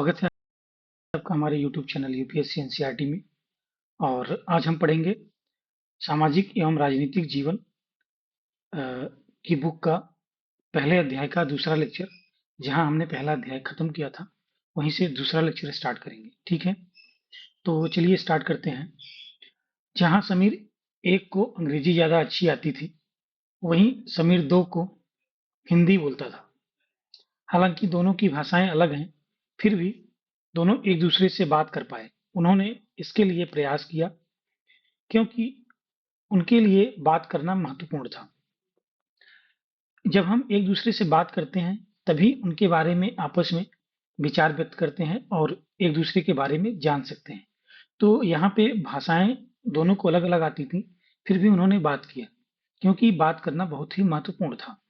स्वागत है आपका हमारे यूट्यूब चैनल यूपीएससी एनसीईआरटी में। और आज हम पढ़ेंगे सामाजिक एवं राजनीतिक जीवन अ, की बुक का पहले अध्याय का दूसरा लेक्चर। जहां हमने पहला अध्याय खत्म किया था, वहीं से दूसरा लेक्चर स्टार्ट करेंगे। ठीक है, तो चलिए स्टार्ट करते हैं। जहां समीर एक को अंग्रेजी ज़्यादा अच्छी आती थी, वहीं समीर दो को हिंदी बोलता था। हालांकि दोनों की भाषाएं अलग हैं, फिर भी दोनों एक दूसरे से बात कर पाए। उन्होंने इसके लिए प्रयास किया क्योंकि उनके लिए बात करना महत्वपूर्ण था। जब हम एक दूसरे से बात करते हैं, तभी उनके बारे में आपस में विचार व्यक्त करते हैं और एक दूसरे के बारे में जान सकते हैं। तो यहाँ पे भाषाएं दोनों को अलग-अलग आती थी, फिर भी उन्होंने बात किया क्योंकि बात करना बहुत ही महत्वपूर्ण था।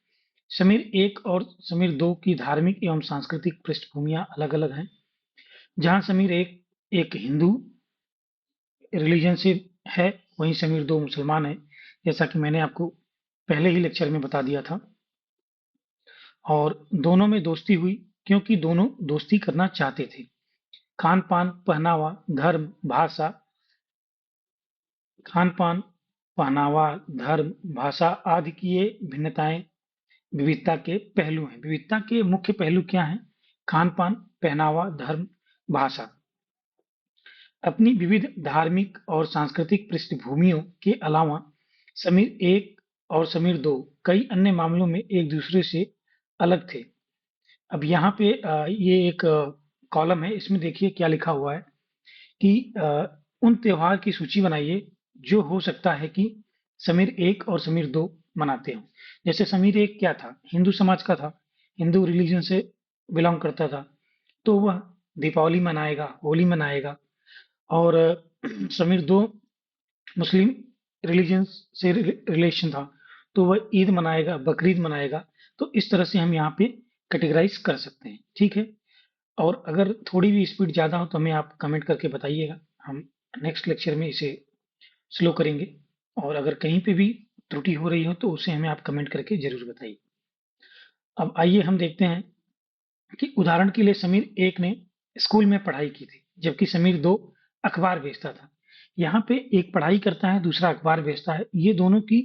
समीर एक और समीर दो की धार्मिक एवं सांस्कृतिक पृष्ठभूमियां अलग-अलग हैं। जहाँ समीर एक हिंदू रिलीजन से है, वहीं समीर दो मुसलमान है, जैसा कि मैंने आपको पहले ही लेक्चर में बता दिया था। और दोनों में दोस्ती हुई क्योंकि दोनों दोस्ती करना चाहते थे। खान-पान, पहनावा, धर्म, भाषा खान-पान, पहनावा, धर्म, भाषा आदि की ये भिन्नताएं विविधता के पहलू हैं। विविधता के मुख्य पहलू क्या हैं? खान-पान, पहनावा, धर्म, भाषा। अपनी विविध धार्मिक और सांस्कृतिक पृष्ठभूमियों के अलावा समीर एक और समीर दो कई अन्य मामलों में एक दूसरे से अलग थे। अब यहाँ पे ये एक कॉलम है, इसमें देखिए क्या लिखा हुआ है कि उन त्योहार की सूची बनाइए जो हो सकता है कि समीर एक और समीर दो मनाते हों। जैसे समीर एक क्या था? हिंदू समाज का था, हिंदू रिलीजन से बिलोंग करता था, तो वह दीपावली मनाएगा, होली मनाएगा। और समीर दो मुस्लिम रिलीजन से रिलेशन था, तो वह ईद मनाएगा, बकरीद मनाएगा। तो इस तरह से हम यहाँ पे कैटेगराइज कर सकते हैं। ठीक है, और अगर थोड़ी भी स्पीड ज़्यादा हो तो हमें आप कमेंट करके बताइएगा, हम नेक्स्ट लेक्चर में इसे स्लो करेंगे। और अगर कहीं पे भी त्रुटि हो रही हो तो उसे हमें आप कमेंट करके ज़रूर बताइए। अब आइए हम देखते हैं कि उदाहरण के लिए समीर एक ने स्कूल में पढ़ाई की थी, जबकि समीर दो अखबार बेचता था। यहाँ पे एक पढ़ाई करता है, दूसरा अखबार बेचता है। ये दोनों की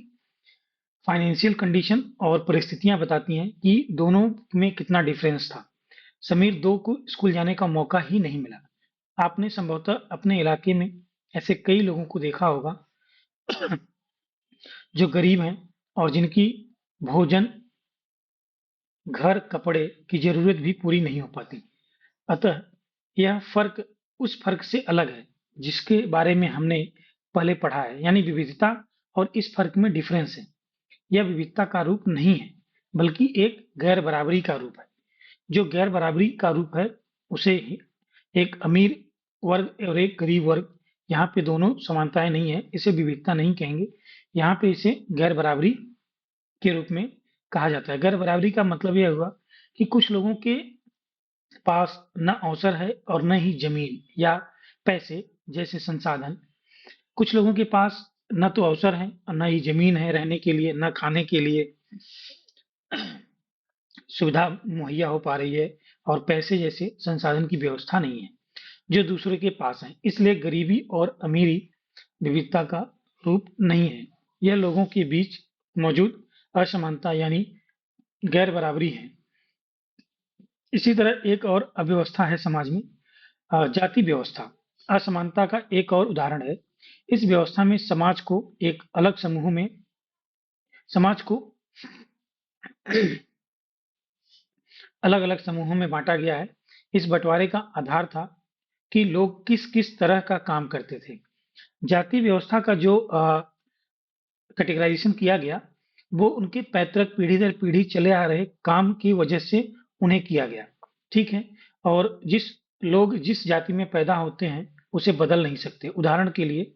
फाइनेंशियल कंडीशन और परिस्थितियां बताती हैं कि दोनों में कितना डिफरेंस था। समीर दो को स्कूल जाने का मौका ही नहीं मिला। आपने संभवतः अपने इलाके में ऐसे कई लोगों को देखा होगा जो गरीब हैं और जिनकी भोजन, घर, कपड़े की जरूरत भी पूरी नहीं हो पाती। अतः यह फर्क उस फर्क से अलग है जिसके बारे में हमने पहले पढ़ा है, यानी विविधता। और इस फर्क में डिफरेंस है। यह विविधता का रूप नहीं है, बल्कि एक गैर बराबरी का रूप है। जो गैर बराबरी का रूप है, उसे एक अमीर वर्ग और एक गरीब वर्ग, यहाँ पे दोनों समानताएं नहीं है, इसे विविधता नहीं कहेंगे। यहाँ पे इसे गैर बराबरी के रूप में कहा जाता है। गैर बराबरी का मतलब यह हुआ कि कुछ लोगों के पास न अवसर है और न ही जमीन या पैसे जैसे संसाधन। कुछ लोगों के पास न तो अवसर है और न ही जमीन है रहने के लिए, न खाने के लिए सुविधा मुहैया हो पा रही है, और पैसे जैसे संसाधन की व्यवस्था नहीं है जो दूसरे के पास है। इसलिए गरीबी और अमीरी विविधता का रूप नहीं है, यह लोगों के बीच मौजूद असमानता यानी गैर बराबरी है। इसी तरह एक और अव्यवस्था है समाज में, जाति व्यवस्था असमानता का एक और उदाहरण है। इस व्यवस्था में समाज को अलग अलग समूहों में बांटा गया है। इस बंटवारे का आधार था कि लोग किस किस तरह का काम करते थे। जाति व्यवस्था का जो कैटेगराइजेशन किया गया, वो उनके पैतृक पीढ़ी दर पीढ़ी चले आ रहे काम की वजह से उन्हें किया गया। ठीक है, और लोग जिस जाति में पैदा होते हैं उसे बदल नहीं सकते। उदाहरण के लिए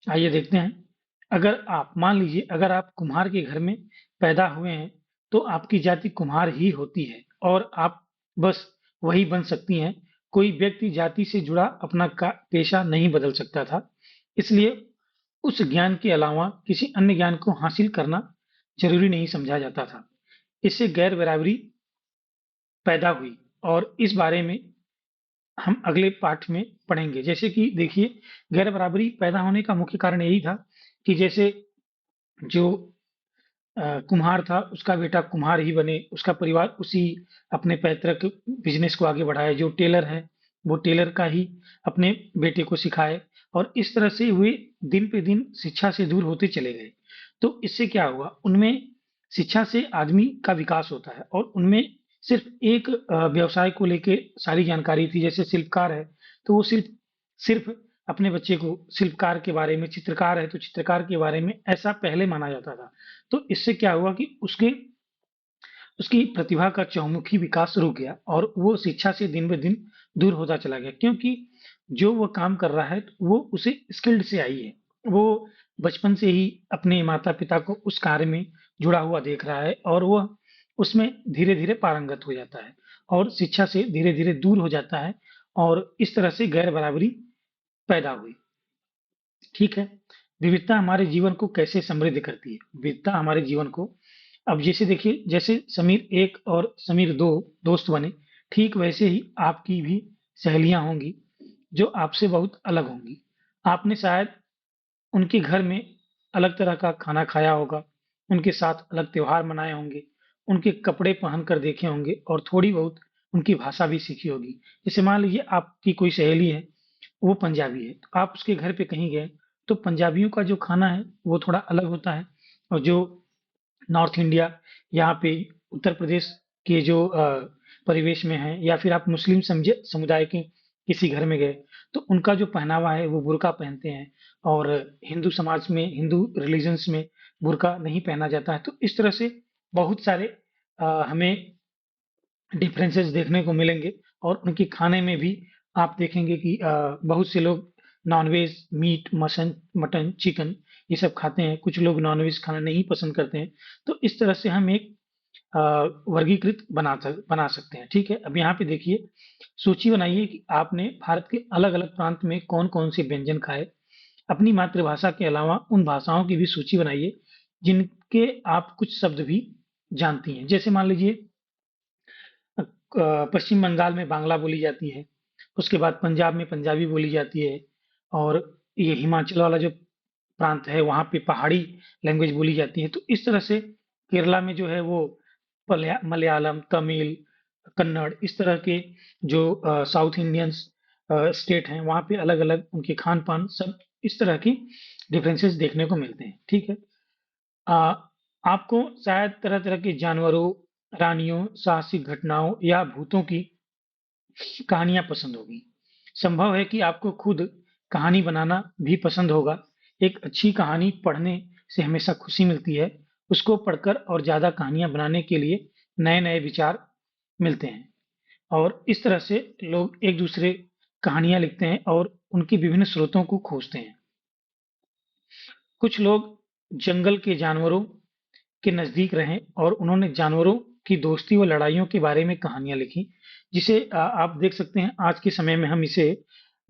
आइए देखते हैं, अगर आप मान लीजिए अगर आप कुम्हार के घर में पैदा हुए हैं तो आपकी जाति कुम्हार ही होती है और आप बस वही बन सकती हैं। कोई व्यक्ति जाति से जुड़ा अपना पेशा नहीं बदल सकता था। इसलिए उस ज्ञान के अलावा किसी अन्य ज्ञान को हासिल करना जरूरी नहीं समझा जाता था। इससे गैर बराबरी पैदा हुई और इस बारे में हम अगले पाठ में पढ़ेंगे। जैसे कि देखिए, गैर बराबरी पैदा होने का मुख्य कारण यही था कि जैसे जो कुम्हार था, उसका बेटा कुम्हार ही बने, उसका परिवार उसी अपने पैतृक बिजनेस को आगे बढ़ाए। जो टेलर है, वो टेलर का ही अपने बेटे को सिखाए, और इस तरह से वे दिन पे दिन शिक्षा से दूर होते चले गए। तो इससे क्या हुआ, उनमें शिक्षा से आदमी का विकास होता है, और उनमें सिर्फ एक व्यवसाय को लेके सारी जानकारी थी। जैसे शिल्पकार है, तो वो सिर्फ सिर्फ अपने बच्चे को शिल्पकार के बारे में, चित्रकार है तो चित्रकार के बारे में, ऐसा पहले माना जाता था। तो इससे क्या हुआ कि उसके उसकी प्रतिभा का चहुमुखी विकास रुक गया, और वो शिक्षा से दिन ब दिन दूर होता चला गया, क्योंकि जो वो काम कर रहा है वो उसे स्किल्ड से आई है। वो बचपन से ही अपने माता पिता को उस कार्य में जुड़ा हुआ देख रहा है, और वह उसमें धीरे धीरे पारंगत हो जाता है, और शिक्षा से धीरे धीरे दूर हो जाता है, और इस तरह से गैर बराबरी पैदा हुई। ठीक है। विविधता हमारे जीवन को कैसे समृद्ध करती है? विविधता हमारे जीवन को, अब जैसे देखिए, जैसे समीर एक और समीर दो दोस्त बने, ठीक वैसे ही आपकी भी सहेलियां होंगी जो आपसे बहुत अलग होंगी। आपने शायद उनके घर में अलग तरह का खाना खाया होगा, उनके साथ अलग त्योहार मनाए होंगे, उनके कपड़े पहन कर देखे होंगे, और थोड़ी बहुत उनकी भाषा भी सीखी होगी। जैसे मान लीजिए आपकी कोई सहेली है, वो पंजाबी है, तो आप उसके घर पे कहीं गए, तो पंजाबियों का जो खाना है वो थोड़ा अलग होता है, और जो नॉर्थ इंडिया, यहाँ पे उत्तर प्रदेश के जो परिवेश में है, या फिर आप मुस्लिम समझे समुदाय के किसी घर में गए, तो उनका जो पहनावा है वो बुर्का पहनते हैं, और हिंदू समाज में, हिंदू रिलीजन्स में बुर्का नहीं पहना जाता है। तो इस तरह से बहुत सारे हमें डिफरेंसेस देखने को मिलेंगे, और उनके खाने में भी आप देखेंगे कि बहुत से लोग नॉनवेज, मीट, मटन, चिकन, ये सब खाते हैं। कुछ लोग नॉनवेज खाना नहीं पसंद करते हैं। तो इस तरह से हम एक अ, वर्गीकृत बना सकते हैं। ठीक है। अब यहाँ पे देखिए, सूची बनाइए कि आपने भारत के अलग-अलग प्रांत में कौन-कौन से व्यंजन खाए। अपनी मातृभाषा के अलावा उन भाषाओं की भी सूची बनाइए जिनके आप कुछ शब्द भी जानती हैं। जैसे मान लीजिए, पश्चिम बंगाल में बांग्ला बोली जाती है, उसके बाद पंजाब में पंजाबी बोली जाती है, और ये हिमाचल वाला जो प्रांत है वहाँ पे पहाड़ी लैंग्वेज बोली जाती है। तो इस तरह से केरला में जो है वो मलयालम, तमिल, कन्नड़, इस तरह के जो साउथ इंडियंस स्टेट हैं, वहाँ पे अलग-अलग उनके खान-पान, सब इस तरह की डिफरेंसेस देखने को मिलते हैं। ठीक है। अ, आपको शायद तरह-तरह के जानवरों, रानियों, साहसिक घटनाओं या भूतों की कहानियाँ पसंद होगी। संभव है कि आपको खुद कहानी बनाना भी पसंद होगा। एक अच्छी कहानी पढ़ने से हमेशा खुशी मिलती है। उसको पढ़कर और ज़्यादा कहानियाँ बनाने के लिए नए-नए विचार मिलते हैं, और इस तरह से लोग एक-दूसरे कहानियाँ लिखते हैं और उनकी विभिन्न स्रोतों को खोजते हैं। कुछ लोग जंगल के जानवरों के नज़दीक रहें, और उन्होंने जानवरों की दोस्ती व लड़ाइयों के बारे में कहानियाँ लिखी, जिसे आप देख सकते हैं। आज के समय में हम इसे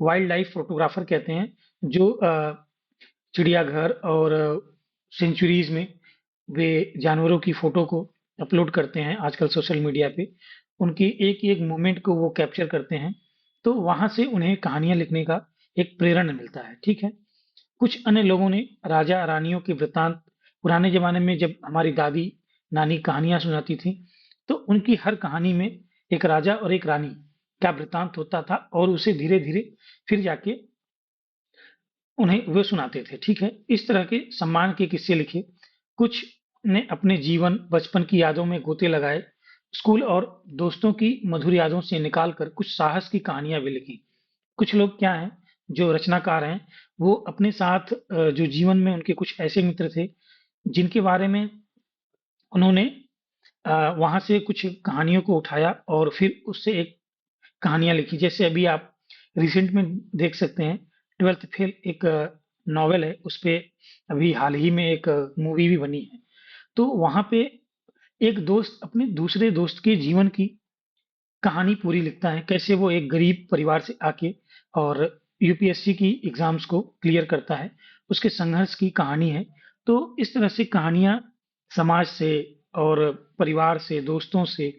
वाइल्ड लाइफ फोटोग्राफर कहते हैं, जो चिड़ियाघर और सेंचुरीज में वे जानवरों की फोटो को अपलोड करते हैं आजकल सोशल मीडिया पे। उनकी एक-एक मूवमेंट को वो कैप्चर करते हैं, तो वहाँ से उन्हें कहानियाँ लिखने का एक प्रेरणा मिलता है। ठीक है। कुछ अन्य लोगों ने राजा-रानियों के वृत्तांत, पुराने ज़माने में जब हमारी दादी-नानी कहानियाँ सुनाती थीं, तो उनकी हर कहानी में एक राजा और एक रानी का वृत्तांत होता था, और उसे धीरे-धीरे फिर जाके उन्हें वो सुनाते थे। ठीक है। इस तरह के सम्मान के किस्से लिखे। कुछ ने अपने जीवन, बचपन की यादों में गोते लगाए। स्कूल और दोस्तों की मधुर यादों से निकाल कर कुछ साहस की कहानियाँ भी लिखी। कुछ लोग क्या हैं, जो रचनाकार हैं, वो अपने साथ जो जीवन में उनके कुछ ऐसे मित्र थे, जिनके बारे में उन्होंने वहाँ से कुछ कहानियों को उठाया और फिर उससे एक कहानियाँ लिखी। जैसे अभी आप रिसेंट में देख सकते हैं, 12th फेल एक नॉवेल है, उसपे अभी हाल ही में एक मूवी भी बनी है। तो वहाँ पे एक दोस्त अपने दूसरे दोस्त के जीवन की कहानी पूरी लिखता है, कैसे वो एक गरीब परिवार से आके और यूपीएससी की एग्ज़ाम्स को क्लियर करता है, उसके संघर्ष की कहानी है। तो इस तरह से कहानियाँ समाज से और परिवार से, दोस्तों से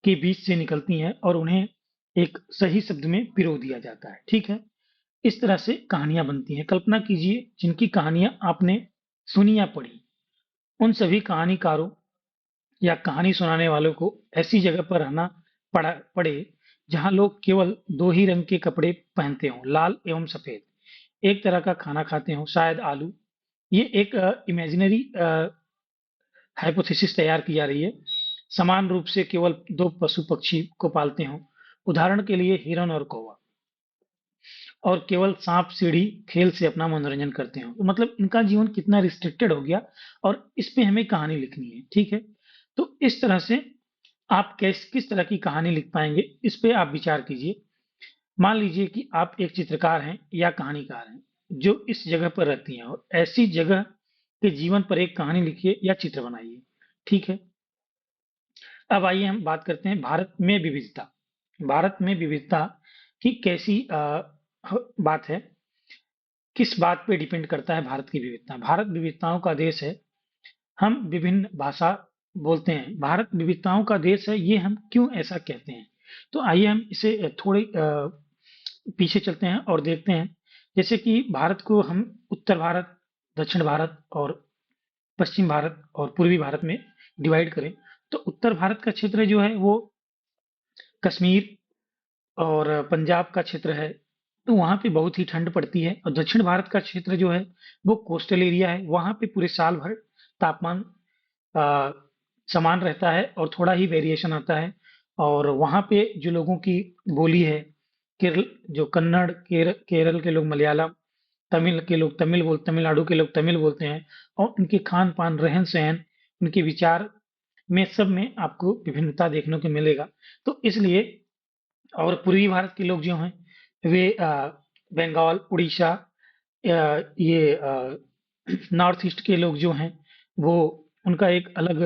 के बीच से निकलती हैं और उन्हें एक सही शब्द में पिरो दिया जाता है। ठीक है? इस तरह से कहानियाँ बनती हैं। कल्पना कीजिए जिनकी कहानियाँ आपने सुनी या पढ़ी, उन सभी कहानीकारों या कहानी सुनाने वालों को ऐसी जगह पर रहना पड़े जहाँ लोग केवल 2 ही रंग के कपड़े पहनते हों, लाल एवं सफ़ेद। एक तरह का खाना खाते हों, शायद आलू। ये एक इमेजिनरी हाइपोथेसिस तैयार की जा रही है। समान रूप से केवल 2 पशु-पक्षी को पालते हों, उदाहरण के लिए हिरन और कौवा। और केवल सांप सीढ़ी खेल से अपना मनोरंजन करते हो, तो मतलब इनका जीवन कितना रिस्ट्रिक्टेड हो गया और इस पे हमें कहानी लिखनी है। ठीक है? तो इस तरह से आप किस तरह की कहानी लिख पाएंगे, इस पे आप विचार कीजिए। मान लीजिए कि आप एक चित्रकार हैं या कहानीकार हैं जो इस जगह पर रहती हैं और ऐसी जगह के जीवन पर एक कहानी लिखिए या चित्र बनाइए। ठीक है? अब आइए हम बात करते हैं भारत में विविधता। भारत में विविधता की कैसी बात है, किस बात पे डिपेंड करता है भारत की विविधता। भारत विविधताओं का देश है। हम विभिन्न भाषा बोलते हैं। भारत विविधताओं का देश है, ये हम क्यों ऐसा कहते हैं? तो आइए हम इसे थोड़े पीछे चलते हैं और देखते हैं। जैसे कि भारत को हम उत्तर भारत, दक्षिण भारत और पश्चिम भारत और पूर्वी भारत में डिवाइड करें, तो उत्तर भारत का क्षेत्र जो है वो कश्मीर और पंजाब का क्षेत्र है, तो वहाँ पे बहुत ही ठंड पड़ती है। और दक्षिण भारत का क्षेत्र जो है वो कोस्टल एरिया है, वहाँ पे पूरे साल भर तापमान अ, समान रहता है और थोड़ा ही वेरिएशन आता है। और वहाँ पे जो लोगों की बोली है, केरल जो कन्नड़, केरल के लोग मलयालम, तमिल के लोग तमिलनाडु के लोग तमिल बोलते हैं। और उनके खान पान, रहन सहन, उनके विचार में सब में आपको विभिन्नता देखने को मिलेगा। तो इसलिए और पूर्वी भारत के लोग जो हैं वे बंगाल, उड़ीसा, नॉर्थ ईस्ट के लोग जो हैं वो उनका एक अलग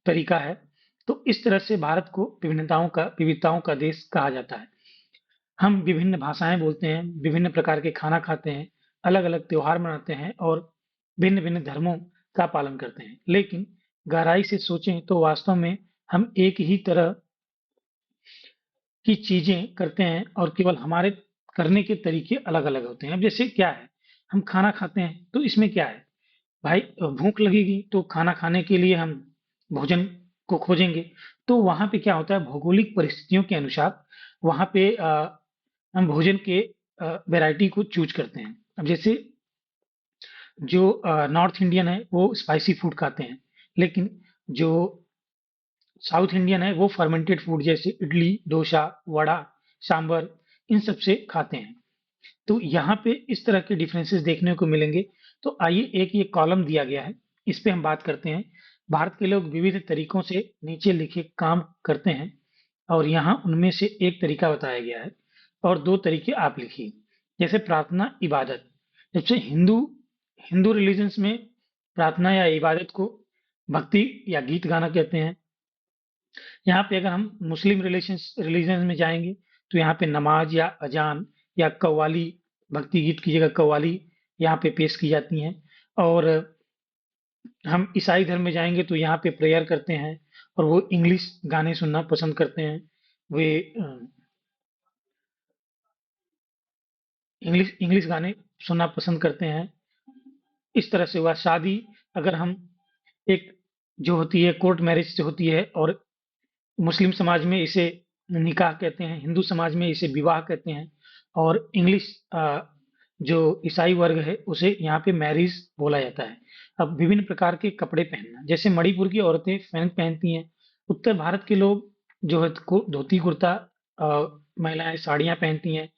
तरीका है। तो इस तरह से भारत को विविधताओं का देश कहा जाता है। हम विभिन्न भाषाएं बोलते हैं, विभिन्न प्रकार के खाना खाते हैं, अलग-अलग त्योहार मनाते हैं और भिन्न-भिन्न धर्मों का पालन करते हैं। लेकिन गहराई से सोचें तो वास्तव में हम एक ही तरह की चीज़ें करते हैं और केवल हमारे करने के तरीके अलग-अलग होते हैं। अब जैसे क्या है, हम खाना खाते हैं, तो इसमें क्या है, भाई भूख लगेगी तो खाना खाने के लिए हम भोजन को खोजेंगे। तो वहाँ पे क्या होता है, भौगोलिक परिस्थितियों के अनुसार वहाँ पे हम भोजन के वैरायटी को चूज़ करते हैं। अब जैसे जो नॉर्थ इंडियन है, वो स्पाइसी फूड खाते हैं, लेकिन जो साउथ इंडियन है वो फर्मेंटेड फूड जैसे इडली, डोसा, वड़ा, सांभर इन सब से खाते हैं। तो यहाँ पे इस तरह के डिफरेंसेस देखने को मिलेंगे। तो आइए एक ये कॉलम दिया गया है, इस पे हम बात करते हैं। भारत के लोग विविध तरीकों से नीचे लिखे काम करते हैं और यहाँ उनमें से एक तरीका बताया गया है और 2 तरीके आप लिखिए। जैसे प्रार्थना, इबादत। जैसे हिंदू हिंदू रिलीजन्स में प्रार्थना या इबादत को भक्ति या गीत गाना कहते हैं। यहाँ पे अगर हम मुस्लिम रिलीजन में जाएंगे तो यहाँ पे नमाज या अजान या कव्वाली, भक्ति गीत की जगह कव्वाली यहाँ पे पेश की जाती हैं। और हम ईसाई धर्म में जाएंगे तो यहाँ पे प्रेयर करते हैं और वो इंग्लिश गाने सुनना पसंद करते हैं। वे इंग्लिश इंग्लिश गाने सुनना पसंद करते हैं। इस तरह से हुआ शादी, अगर हम एक जो होती है कोर्ट मैरिज से होती है और मुस्लिम समाज में इसे निकाह कहते हैं, हिंदू समाज में इसे विवाह कहते हैं और इंग्लिश जो ईसाई वर्ग है उसे यहाँ पे मैरिज बोला जाता है। अब विभिन्न प्रकार के कपड़े पहनना, जैसे मणिपुर की औरतें पैंट पहनती हैं, उत्तर भारत के लोग जो है धोती कुर्ता, महिलाएं साड़ियाँ पहनती हैं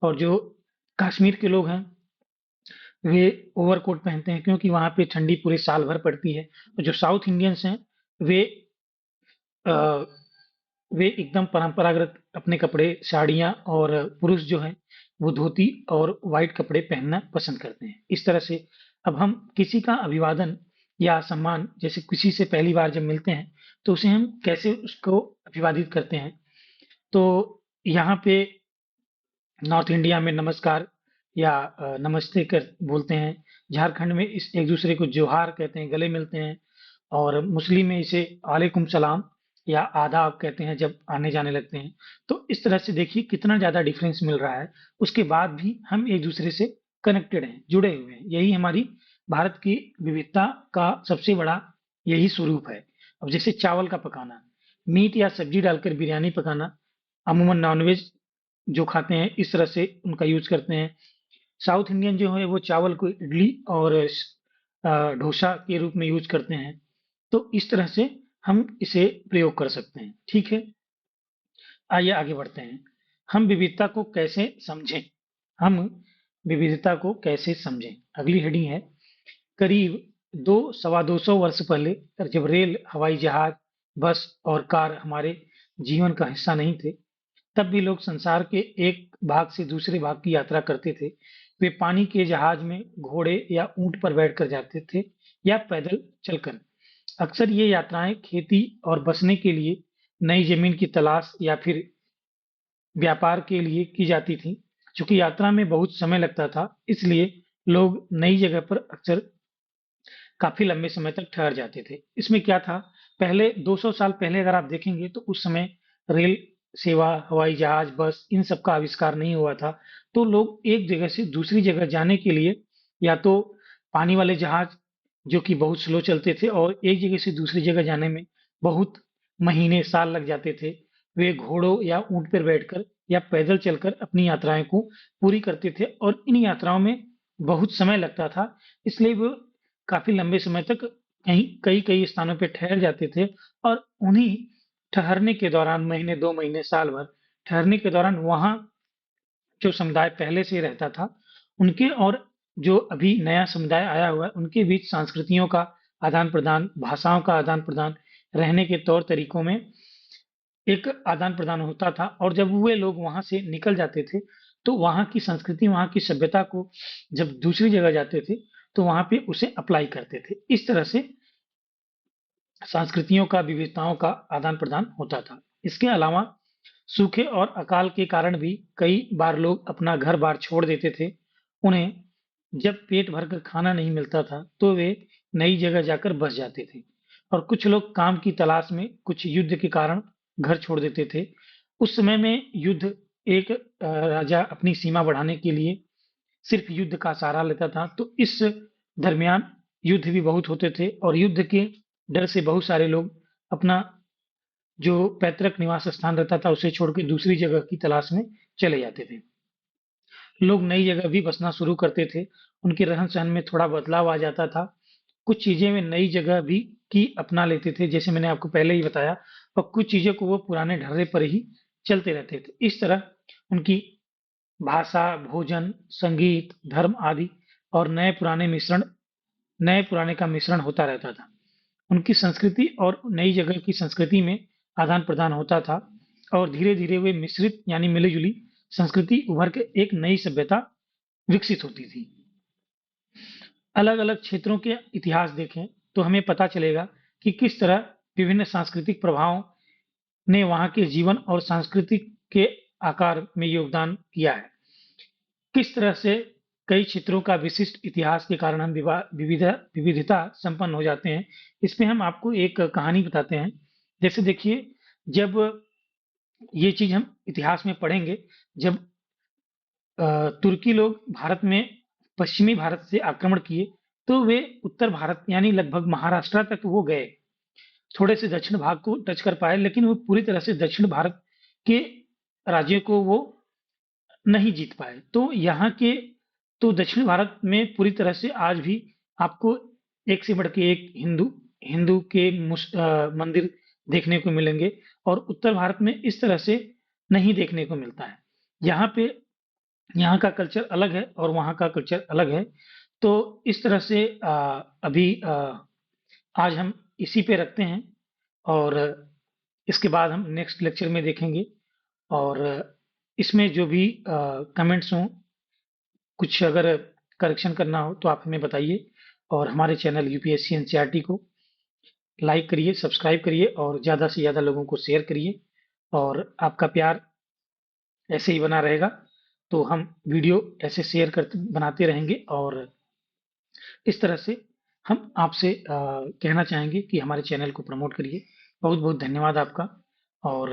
और जो कश्मीर के लोग हैं वे ओवरकोट पहनते हैं क्योंकि वहाँ पे ठंडी पूरे साल भर पड़ती है। और जो साउथ इंडियंस हैं वे अ, वे एकदम परंपरागत अपने कपड़े, साड़ियाँ और पुरुष जो हैं वो धोती और व्हाइट कपड़े पहनना पसंद करते हैं। इस तरह से अब हम किसी का अभिवादन या सम्मान, जैसे किसी से पहली बार जब मिलते हैं तो उसे हम कैसे उसको अभिवादित करते हैं। तो यहाँ पे नॉर्थ इंडिया में नमस्कार या नमस्ते कर बोलते हैं। झारखंड में इस एक दूसरे को जोहार कहते हैं, गले मिलते हैं। और मुस्लिम में इसे वालेकुम सलाम या आधा आप कहते हैं जब आने जाने लगते हैं। तो इस तरह से देखिए कितना ज़्यादा डिफरेंस मिल रहा है, उसके बाद भी हम एक दूसरे से कनेक्टेड हैं, जुड़े हुए हैं। यही हमारी भारत की विविधता का सबसे बड़ा यही स्वरूप है। अब जैसे चावल का पकाना, मीट या सब्जी डालकर बिरयानी पकाना, अमूमन नॉनवेज जो खाते हैं इस तरह से उनका यूज करते हैं। साउथ इंडियन जो है वो चावल को इडली और डोसा के रूप में यूज करते हैं। तो इस तरह से हम इसे प्रयोग कर सकते हैं। ठीक है, आइए आगे बढ़ते हैं। हम विविधता को कैसे समझें? हम विविधता को कैसे समझें? अगली हेडिंग है, करीब दो सवा 200 वर्ष पहले जब रेल, हवाई जहाज, बस और कार हमारे जीवन का हिस्सा नहीं थे, तब भी लोग संसार के एक भाग से दूसरे भाग की यात्रा करते थे। वे पानी के जहाज में, घोड़े या ऊंट पर बैठकर जाते थे या पैदल चलकर। अक्सर ये यात्राएं खेती और बसने के लिए, नई जमीन की तलाश या फिर व्यापार के लिए की जाती थी। चूंकि यात्रा में बहुत समय लगता था, इसलिए लोग नई जगह पर अक्सर काफी लंबे समय तक ठहर जाते थे। इसमें क्या था, पहले 200 साल पहले अगर आप देखेंगे तो उस समय रेल सेवा, हवाई जहाज, बस इन सब का आविष्कार नहीं हुआ था। तो लोग एक जगह से दूसरी जगह जाने के लिए या तो पानी वाले जहाज जो कि बहुत स्लो चलते थे और एक जगह से दूसरी जगह जाने में बहुत महीने, साल लग जाते थे। वे घोड़ों या ऊंट पर बैठकर या पैदल चलकर अपनी यात्राएं को पूरी करते थे और इन यात्राओं में बहुत समय लगता था, इसलिए वो काफ़ी लंबे समय तक कहीं कई-कई स्थानों पे ठहर जाते थे और उन्हीं ठहरने के दौरान महीने, 2 महीने, साल भर ठहरने के दौरान वहाँ जो समुदाय पहले से रहता था, उनके और जो अभी नया समुदाय आया हुआ है, उनके बीच संस्कृतियों का आदान-प्रदान, भाषाओं का आदान-प्रदान, रहने के तौर तरीकों में एक आदान-प्रदान होता था और जब वे लोग वहाँ से निकल जाते थे, तो वहाँ की संस्कृति, वहाँ की सभ्यता को जब दूसरी जगह जाते थे, तो वहाँ पे उसे अप्लाई करते थे। इस तरह से संस्कृतियों का, विविधताओं का आदान-प्रदान होता था। इसके अलावा सूखे और अकाल के कारण भी कई बार लोग अपना घर-बार छोड़ देते थे। उन्हें जब पेट भरकर खाना नहीं मिलता था, तो वे नई जगह जाकर बस जाते थे और कुछ लोग काम की तलाश में, कुछ युद्ध के कारण घर छोड़ देते थे। उस समय में युद्ध एक राजा अपनी सीमा बढ़ाने के लिए सिर्फ युद्ध का सहारा लेता था, तो इस दरमियान युद्ध भी बहुत होते थे और युद्ध के डर से बहुत सारे लोग अपना जो पैतृक निवास स्थान रहता था, उसे छोड़ के दूसरी जगह की तलाश में चले जाते थे। लोग नई जगह भी बसना शुरू करते थे, उनके रहन-सहन में थोड़ा बदलाव आ जाता था। कुछ चीज़ें वे नई जगह भी की अपना लेते थे, जैसे मैंने आपको पहले ही बताया, और कुछ चीज़ों को वो पुराने ढर्रे पर ही चलते रहते थे। इस तरह उनकी भाषा, भोजन, संगीत, धर्म आदि और नए-पुराने का मिश्रण होता रहता था। उनकी संस्कृति और नई जगह की संस्कृति में आदान-प्रदान होता था और धीरे-धीरे वे मिश्रित यानी मिली-जुली संस्कृति उभर के एक नई सभ्यता विकसित होती थी। अलग-अलग क्षेत्रों के इतिहास देखें तो हमें पता चलेगा कि किस तरह विभिन्न सांस्कृतिक प्रभावों ने वहाँ के जीवन और संस्कृति के आकार में योगदान किया है। किस तरह से कई क्षेत्रों का विशिष्ट इतिहास के कारण हम विविधता संपन्न हो जाते हैं। इसमें हम आपको एक कहानी बताते हैं। जैसे देखिए, जब ये चीज़ हम इतिहास में पढ़ेंगे, जब तुर्की लोग भारत में पश्चिमी भारत से आक्रमण किए, तो वे उत्तर भारत यानी लगभग महाराष्ट्र तक वो गए। थोड़े से दक्षिण भाग को टच कर पाए, लेकिन वो पूरी तरह से दक्षिण भारत के राज्यों को वो नहीं जीत पाए। तो यहाँ के तो दक्षिण भारत में पूरी तरह से आज भी आपको एक से बढ़ के एक हिंदू हिंदू के मंदिर देखने को मिलेंगे और उत्तर भारत में इस तरह से नहीं देखने को मिलता है। यहाँ पे यहाँ का कल्चर अलग है और वहाँ का कल्चर अलग है। तो इस तरह से अभी आज हम इसी पे रखते हैं और इसके बाद हम नेक्स्ट लेक्चर में देखेंगे और इसमें जो भी कमेंट्स हों, कुछ अगर करेक्शन करना हो तो आप हमें बताइए और हमारे चैनल यूपीएससी एनसीईआरटी को लाइक करिए, सब्सक्राइब करिए और ज़्यादा से ज़्यादा लोगों को शेयर करिए और आपका प्यार ऐसे ही बना रहेगा तो हम वीडियो ऐसे शेयर करते बनाते रहेंगे और इस तरह से हम आपसे कहना चाहेंगे कि हमारे चैनल को प्रमोट करिए। बहुत बहुत धन्यवाद आपका। और